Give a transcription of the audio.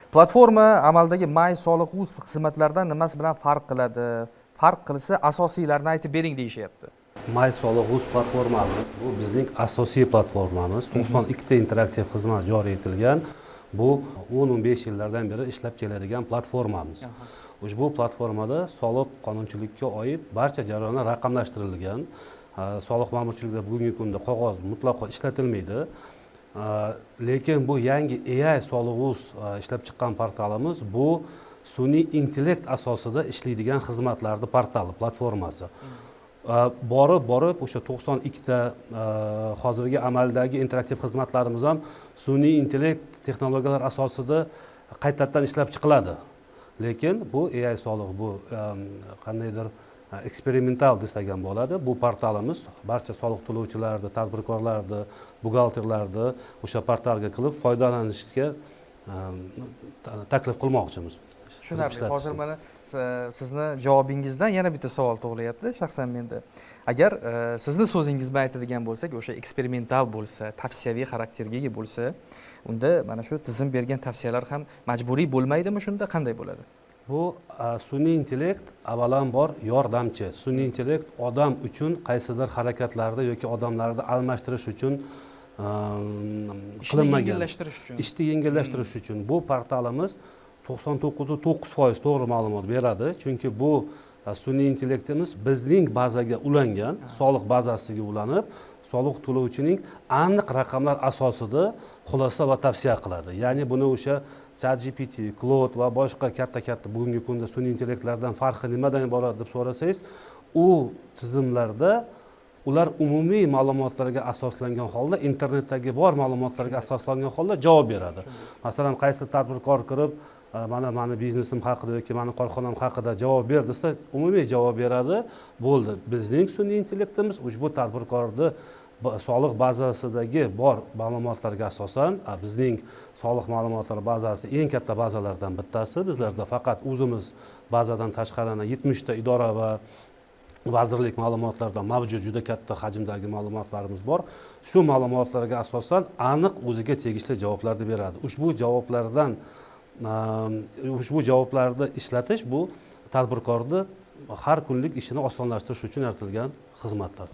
Platforma amaldagi May soliq.uz xizmatlaridan nimasi bilan farq qiladi? Farq qilsa asosiylarini aytib bering deyishyapti. May soliq.uz platformamiz bu bizning asosiy platformamiz. 92 ta interaktiv xizmat joriy etilgan. Bu 10-15 yillardan beri ishlab keladigan platformamiz. Ushbu platformada soliq qonunchilikka oid barcha jarayonlar raqamlashtirilgan. Soliq ma'murchiligida bugungi kunda qog'oz mutlaqo ishlatilmaydi. Lekin bu yangi AI soliq.uz ishlab chiqqan portalimiz bu sun'iy intellekt asosida ishlaydigan xizmatlarni portali, platformasi. Borib o'sha 92 ta hozirgi amaldagi interaktiv xizmatlarimiz ham sun'iy intellekt texnologiyalar asosida qaytadan ishlab chiqiladi. Lekin bu AI soliq, bu qandaydir eksperimental desak ham bo'ladi. Bu portalimiz barcha soliq to'lovchilarni, tadbirkorlarni, buxgalterlarni o'sha portalga qilib foydalanishga taklif qilmoqchimiz. Tushunarli. Hozir mana sizni javobingizdan yana bitta savol tug'ilyapti shaxsan menda. Agar sizni so'zingiz bilan aytadigan bo'lsak, o'sha eksperimental bo'lsa, tavsiyaviy xarakterga ega bo'lsa, unda mana shu tizim bergan tavsiyalar ham majburiy bo'lmaydimi? Shunda qanday bo'ladi? Bu sun'iy intellekt avvalambor yordamchi. Sun'iy intellekt odam uchun qaysidir harakatlarda yoki odamlarni almashtirish uchun qilinmagan. Ishni yengillashtirish uchun. Bu portalimiz 99.9% to'g'ri ma'lumot beradi. Chunki bu sun'iy intellektimiz bizning bazaga ulangan, soliq bazasiga ulanib, soliq to'lovchining aniq raqamlar asosida xulosa va tavsiya qiladi. Ya'ni buni o'sha ChatGPT, Claude va boshqa katta bugungi kunda sun'iy intellektlardan farqi nimadan iborat deb so'rasangiz, u tizimlarda ular umumiy ma'lumotlarga asoslangan holda, internetdagi bor ma'lumotlarga asoslangan holda javob beradi. Masalan, qaysi tadbirkor kirib, mana biznesim haqida yoki mani korxonam haqida javob ber desa, umumiy javob beradi. Bo'ldi. Bizning sun'iy intellektimiz ushbu tadbirkorni soliq bazasidagi bor ma'lumotlarga asosan, bizning soliq ma'lumotlar bazasi eng katta bazalardan bittasi. Bizlarda faqat o'zimiz bazadan tashqari 70 ta idora va vazirlik ma'lumotlarida mavjud juda katta hajmdagi ma'lumotlarimiz bor. Shu ma'lumotlarga asosan aniq o'ziga tegishli javoblarni beradi. Ushbu javoblarni ishlatish bu tadbirkorni har kunlik ishini osonlashtirish uchun yaratilgan xizmatlar.